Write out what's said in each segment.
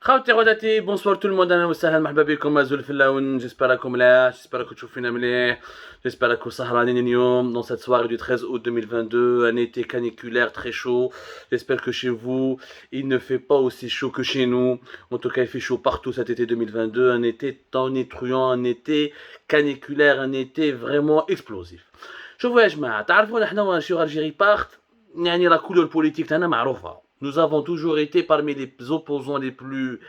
خاوتي غداتي بونسوار تو الموند، اهلا وسهلا مرحبا بكم ازول في اللون. جيسبر راكم ملاح، جيسبر راكم تشوفونا مليح، جيسبر راكم سهرانين اليوم dans cette soirée du 13 août 2022, un été caniculaire très chaud. J'espère que chez vous il ne fait pas aussi chaud que chez nous. En tout cas il fait chaud partout cet été 2022, un été tonitruant, un été caniculaire, un été vraiment explosif. شوفوا يا جماعه، تعرفوا نحن شو Algérie part، يعني la couleur politique تاعنا معروفه. Nous avons toujours été parmi les opposants les plus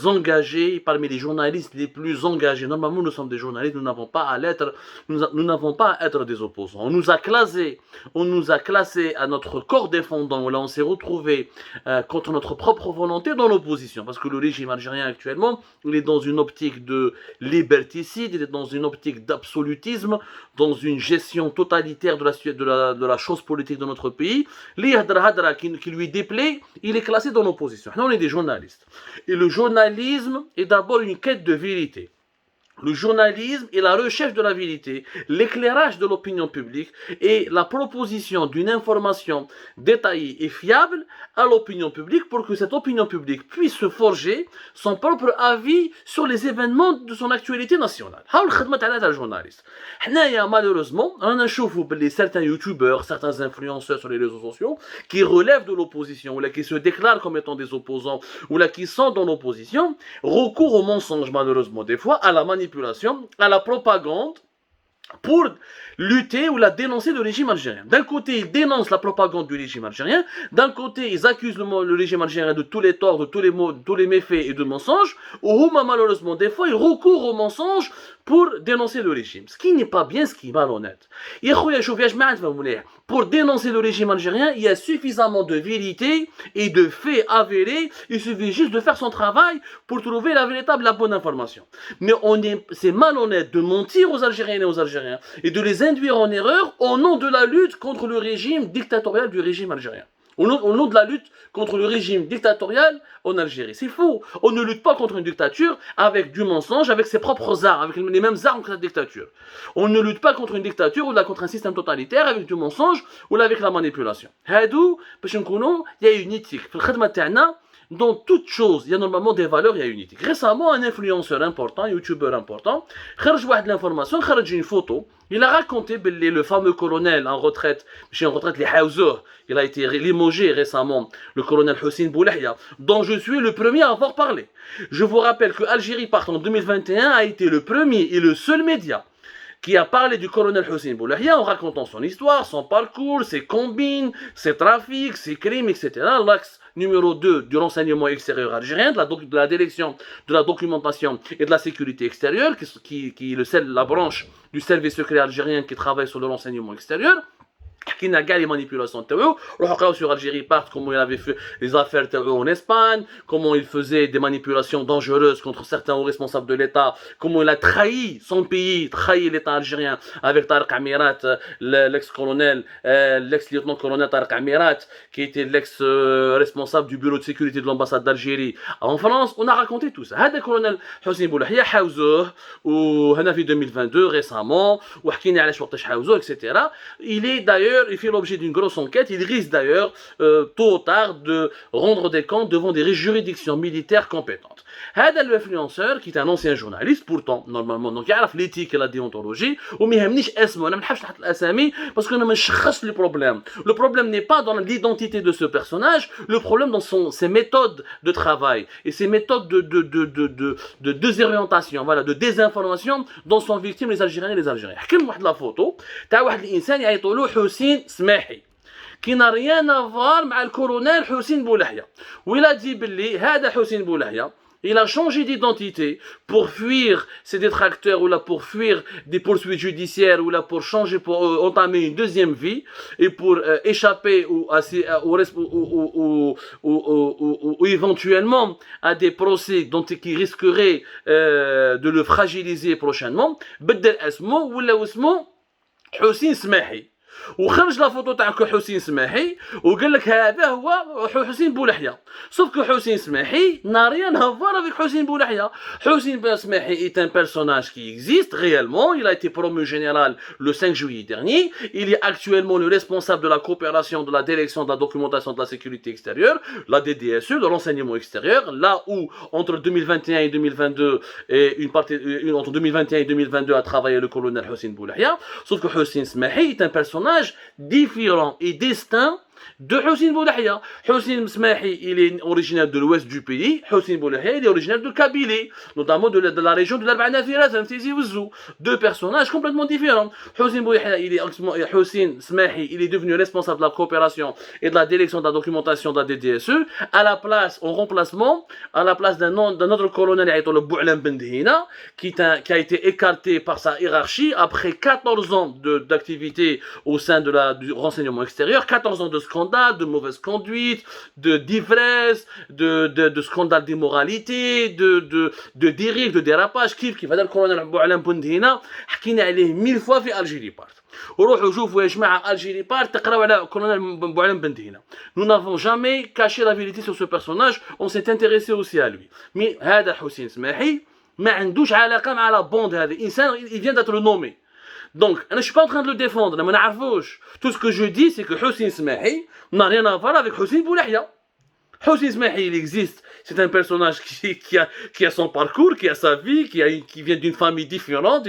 engagés, parmi les journalistes les plus engagés. Normalement, nous sommes des journalistes, nous n'avons pas à l'être, nous n'avons pas à être des opposants. On nous a classés à notre corps défendant. Là, on s'est retrouvé contre notre propre volonté dans l'opposition, parce que le régime algérien actuellement, il est dans une optique de liberticide, il est dans une optique d'absolutisme, dans une gestion totalitaire de la chose politique de notre pays. Qui lui déplaît, il est classé dans l'opposition. Nous, on est des journalistes. Et le journalisme est d'abord une quête de vérité. Le journalisme est la recherche de la vérité, l'éclairage de l'opinion publique et la proposition d'une information détaillée et fiable à l'opinion publique pour que cette opinion publique puisse se forger son propre avis sur les événements de son actualité nationale. C'est le travail d'un journaliste. Malheureusement, on a vu certains youtubeurs, certains influenceurs sur les réseaux sociaux qui relèvent de l'opposition ou là, qui se déclarent comme étant des opposants ou là, qui sont dans l'opposition, recourent au mensonge malheureusement des fois, à la manipulation, à la propagande pour lutter ou la dénoncer le régime algérien. D'un côté, ils dénoncent la propagande du régime algérien, d'un côté, ils accusent le régime algérien de tous les torts, de tous les maux, de tous les méfaits et de mensonges, ou malheureusement, des fois, ils recourent aux mensonges pour dénoncer le régime. Ce qui n'est pas bien, ce qui est malhonnête. Pour dénoncer le régime algérien, il y a suffisamment de vérité et de faits avérés. Il suffit juste de faire son travail pour trouver la bonne information. Mais c'est malhonnête de mentir aux Algériennes et aux Algériens et de les induire en erreur au nom de la lutte contre le régime dictatorial du régime algérien. Au nom de la lutte contre le régime dictatorial en Algérie. C'est faux. On ne lutte pas contre une dictature avec du mensonge, avec ses propres armes, avec les mêmes armes que la dictature. On ne lutte pas contre une dictature ou contre un système totalitaire avec du mensonge ou avec la manipulation. Hadou, il y a une éthique. Dans toute chose, il y a normalement des valeurs, il y a une éthique. Récemment, un influenceur important, un youtubeur important, il a de l'information, il a une photo. Il a raconté le fameux colonel en retraite, il a été limogé récemment, le colonel Hossein Boulahia, dont je suis le premier à avoir parlé. Je vous rappelle que Algérie Part en 2021 a été le premier et le seul média qui a parlé du colonel Hossein Boulahia en racontant son histoire, son parcours, ses combines, ses trafics, ses crimes, etc. L'axe numéro 2 du renseignement extérieur algérien, de la direction de la documentation et de la sécurité extérieure, qui est la branche du service secret algérien qui travaille sur le renseignement extérieur. Qui n'a pas les manipulations sur Algérie Part, comment il avait fait les affaires en Espagne, comment il faisait des manipulations dangereuses contre certains hauts responsables de l'État, comment il a trahi son pays, trahi l'État algérien avec Tarek Amirat, l'ex-colonel, l'ex-lieutenant-colonel Tarek Amirat, qui était l'ex-responsable du bureau de sécurité de l'ambassade d'Algérie en France. On a raconté tout ça. Le colonel Hossein Boulahia حاوزوه وهنا في 2022 récemment وحكينا على وقتاش حاوزوه etc. Il est d'ailleurs, il fait l'objet d'une grosse enquête. Il risque d'ailleurs, tôt ou tard, de rendre des comptes devant des juridictions militaires compétentes. هذا l'influenceur qui est un ancien journaliste, pourtant, normalement, donc يعرف l'éthique et la déontologie, وما يهمنيش اسمه, أنا ما نحبش نحط الأسامي parce que أنا ما نشخص le problème. Le problème n'est pas dans l'identité de ce personnage, le problème dans ses méthodes de travail et ses méthodes de désorientation, voilà, de désinformation dont sont victimes les Algériens et les Algériens. حكم واحد لا فوتو تاع واحد الإنسان يعيطوا له حسين سماحي qui n'a rien à voir مع الكولونيل حسين بولحيا. وإل a dit باللي هذا حسين بولحيا il a changé d'identité pour fuir ses détracteurs ou là pour fuir des poursuites judiciaires ou là pour changer, pour entamer une deuxième vie et pour échapper ou éventuellement à des procès qui risqueraient de le fragiliser prochainement. بدل اسمه ولا اسمه حسين سماحي. وخرج لا فوتو تاع حسين سماحي وقال لك هذا هو حسين بولحية. sauf que Hossein Smahi n'a rien à voir avec Hossein Boulahia. Hossein Smahi est un personnage qui existe réellement, il a été promu général le 5 juillet dernier, il est actuellement le responsable de la coopération, de la direction de la documentation de la sécurité extérieure, la DDSE, de l'enseignement extérieur, là où entre 2021 et 2022, entre 2021 et 2022 a travaillé le colonel Hossein Boulahia. Sauf que Hossein Smahi est un personnage différent et distinct de Hossein Boulahia. Hossein Smahi, il est originaire de l'ouest du pays. Hossein Boulahia, il est originaire de Kabylie, notamment de la région de l'Arbaanafirat, deux personnages complètement différents. Hossein Boulahia, Hossein Smahi, il est devenu responsable de la coopération et de la direction de la documentation de la DDSE, en remplacement, à la place d'un autre colonel, le Bou'lam Ben Dihina, qui a été écarté par sa hiérarchie après 14 ans d'activité au sein du renseignement extérieur, 14 ans de scandales, de mauvaise conduite, d'ivresse, de scandales d'immoralité, de dérive, de dérapage. Qui va dire le colonel Bou'lam Ben Dihina, حكينا عليه 1000 fois في Algérie Part. وروحوا شوفوا يا جماعه Algérie Part تقراو على colonel Bou'lam Ben Dihina. Nous n'avons jamais caché la vérité sur ce personnage, on s'est intéressé aussi à lui. Mais هذا حسين سماحي ما عندوش علاقه مع la bande هذا انسان il vient d'être nommé. Donc, je ne suis pas en train de le défendre, tout ce que je dis, c'est que Hossein Smahi n'a rien à voir avec Hossein Boulahia. Hossein Smahi, il existe, c'est un personnage qui a son parcours, qui a sa vie, qui vient d'une famille différente,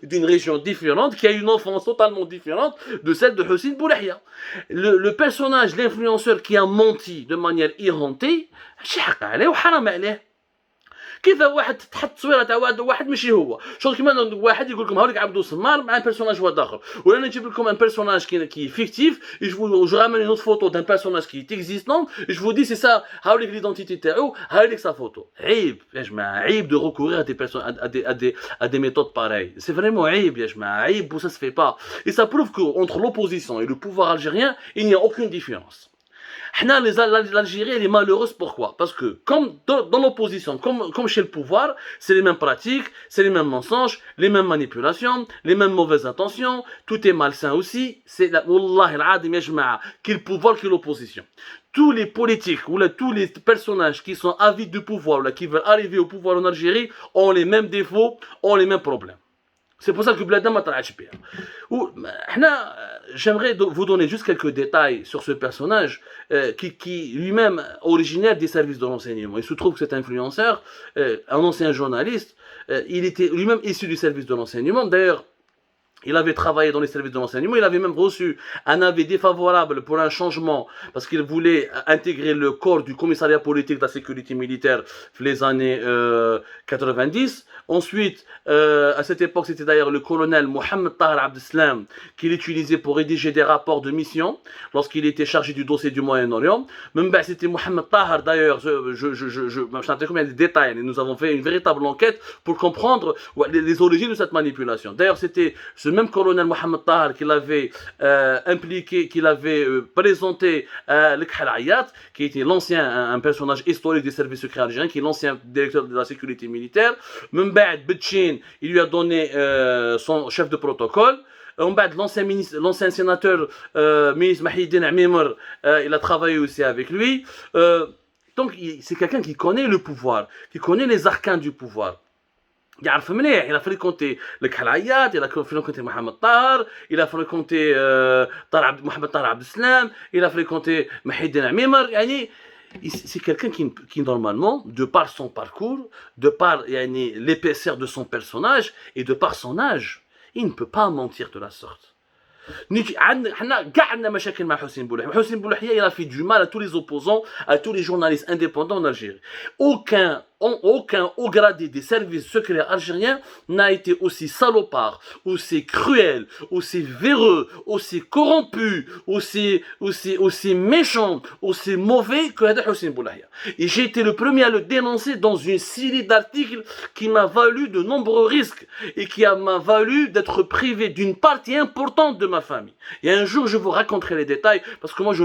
d'une région différente, qui a une enfance totalement différente de celle de Hossein Boulahia. Le personnage, l'influenceur qui a menti de manière irhontée, شحق عليه وحرام عليه. كيف واحد تحط تصويره تاع واحد ماشي هو شغل كيما واحد يقول لكم هاوليك عبدو سمار مع ان بيرسوناج واحد اخر ولا انا نجيب لكم ان بيرسوناج qui est fictif et je ramène une autre photo d'un personnage qui est existant et je vous dis c'est ça هاوليك l'identité تاعو هاوليك sa photo. عيب يا جماعه عيب de recourir à des méthodes pareilles. C'est vraiment عيب يا جماعه عيب, ça se fait pas. Et ça prouve qu'entre l'opposition et le pouvoir algérien il n'y a aucune différence. L'Algérie elle est malheureuse, pourquoi? Parce que comme dans l'opposition, comme chez le pouvoir, c'est les mêmes pratiques, c'est les mêmes mensonges, les mêmes manipulations, les mêmes mauvaises intentions, tout est malsain aussi. C'est Wallah al-Adim yajma'a, qui le pouvoir, qui l'opposition. Tous les politiques ou tous les personnages qui sont avides du pouvoir ou qui veulent arriver au pouvoir en Algérie ont les mêmes défauts, ont les mêmes problèmes. C'est pour ça que Bladam a travaillé. J'aimerais vous donner juste quelques détails sur ce personnage qui lui-même originaire des services de renseignement. Il se trouve que cet influenceur, un ancien journaliste, il était lui-même issu du service de renseignement. D'ailleurs, il avait travaillé dans les services de renseignement, il avait même reçu un avis défavorable pour un changement parce qu'il voulait intégrer le corps du commissariat politique de la sécurité militaire les années 90. Ensuite, à cette époque, c'était d'ailleurs le colonel Mohamed Tahar Abdeslam qui l'utilisait pour rédiger des rapports de mission lorsqu'il était chargé du dossier du Moyen-Orient. Même c'était Mohamed Tahar d'ailleurs, je t'ai combien de détails, nous avons fait une véritable enquête pour comprendre les origines de cette manipulation. D'ailleurs, c'était ce même colonel Mohamed Tahar qui l'avait impliqué, qui l'avait présenté à Lekhal Ayat, qui était un personnage historique des services secrets algériens, qui est l'ancien directeur de la sécurité militaire. Mba'd Betchin, il lui a donné son chef de protocole. L'ancien sénateur ministre Mahidine Amimr, il a travaillé aussi avec lui. Donc c'est quelqu'un qui connaît le pouvoir, qui connaît les arcanes du pouvoir. يعرف مليح, il a fréquenté le Khalayat, il a fréquenté Mohamed Tahar, il a fréquenté Mohamed Tahar Abdeslam, il a fréquenté Mahidine Amimr. C'est quelqu'un qui normalement, de par son parcours, de par l'épaisseur de son personnage et de par son âge, il ne peut pas mentir de la sorte. كاع عندنا مشاكل مع حسين بولحية. حسين بولحية il a fait du mal à tous les opposants, à tous les journalistes indépendants en Algérie. Aucun haut gradé des services secrets algériens n'a été aussi salopard, aussi cruel, aussi véreux, aussi corrompu, aussi méchant, aussi mauvais que Hossein Boulahia. Et j'ai été le premier à le dénoncer dans une série d'articles qui m'a valu de nombreux risques et qui m'a valu d'être privé d'une partie importante de ma famille. Et un jour, je vous raconterai les détails parce que moi, je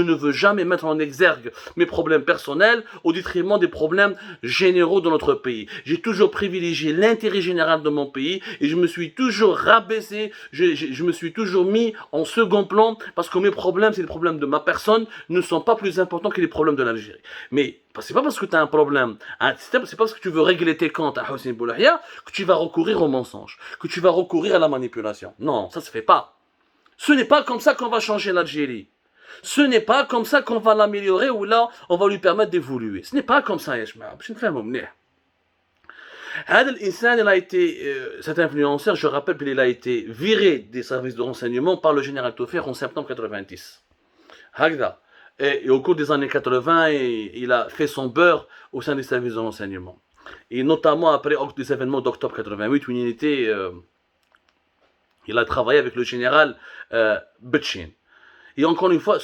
ne veux jamais mettre en exergue mes problèmes personnels au détriment des problèmes problèmes généraux de notre pays. J'ai toujours privilégié l'intérêt général de mon pays et je me suis toujours rabaissé, je me suis toujours mis en second plan parce que mes problèmes, c'est les problèmes de ma personne, ne sont pas plus importants que les problèmes de l'Algérie. Mais c'est pas parce que tu as un problème, c'est pas parce que tu veux régler tes comptes à Hosni Boulahia que tu vas recourir au mensonge, que tu vas recourir à la manipulation. Non, ça se fait pas. Ce n'est pas comme ça qu'on va changer l'Algérie. Ce n'est pas comme ça qu'on va l'améliorer ou là on va lui permettre d'évoluer. Ce n'est pas comme ça, Yashma. Je ne fais pas منيح. Il a été, cet influenceur, je rappelle qu'il a été viré des services de renseignement par le général Toffer en septembre 90. Et au cours des années 80, il a fait son beurre au sein des services de renseignement. Et notamment après les événements d'octobre 88, où il a travaillé avec le général Betchin. Et encore une fois,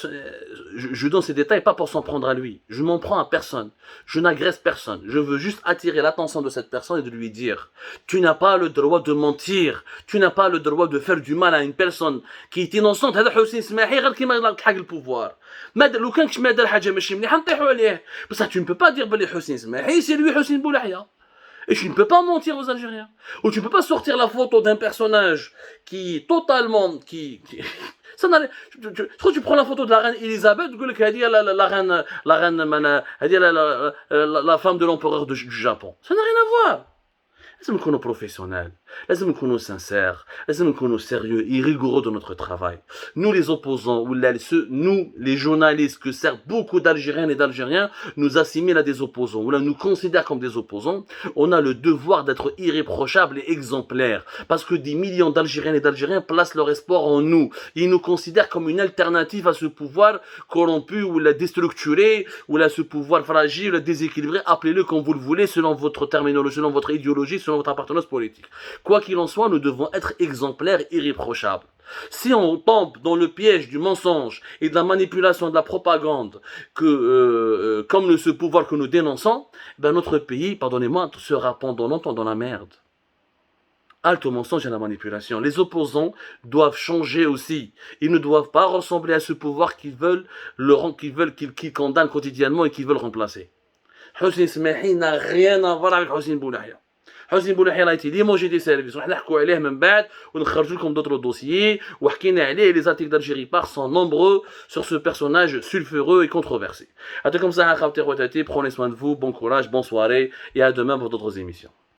je donne ces détails pas pour s'en prendre à lui. Je m'en prends à personne. Je n'agresse personne. Je veux juste attirer l'attention de cette personne et de lui dire, tu n'as pas le droit de mentir. Tu n'as pas le droit de faire du mal à une personne qui est innocente. هذا حسين سماحي غير كيما لك حق البوفوار. لو كان ما دار حاجه ماشي مليحه نطيحوا عليه. بصح tu ne peux pas dire بلي حسين سماحي c'est lui Hosni Boulahia. Et tu ne peux pas mentir aux Algériens. Ou tu ne peux pas sortir la photo d'un personnage qui totalement... Je crois que tu prends la photo de la reine Elisabeth, tu dis la femme de l'empereur du Japon. Ça n'a rien à voir. لازم نكونوا professionnels, لازم نكونوا sincères, لازم نكونوا sérieux et rigoureux dans notre travail. Nous les opposants, ou nous les journalistes que certes beaucoup d'Algériennes et d'Algériens nous assimilent à des opposants, ou là nous considèrent comme des opposants, on a le devoir d'être irréprochable et exemplaire, parce que des millions d'Algériennes et d'Algériens placent leur espoir en nous. Ils nous considèrent comme une alternative à ce pouvoir corrompu ou la déstructuré, ou là ce pouvoir fragile, déséquilibré, appelez-le comme vous le voulez, selon votre terminologie, selon votre idéologie, selon votre appartenance politique. Quoi qu'il en soit, nous devons être exemplaires, irréprochables. Si on tombe dans le piège du mensonge et de la manipulation, de la propagande, comme ce pouvoir que nous dénonçons, ben notre pays, pardonnez-moi, sera pendant longtemps dans la merde. Halte au mensonge et à la manipulation. Les opposants doivent changer aussi. Ils ne doivent pas ressembler à ce pouvoir qu'ils condamnent quotidiennement et qu'ils veulent remplacer. Hosni Smahi n'a rien à voir avec Hosni Boulahia. Hosni Boulahia a été limogé des services. On va نحكوا عليه من بعد ونخرجوا لكم d'autres dossiers وحكينا عليه. Les articles d'Algérie Par sont nombreux sur ce personnage sulfureux et controversé. À tout comme ça, prenez soin de vous, bon courage, bonne soirée et à demain pour d'autres émissions.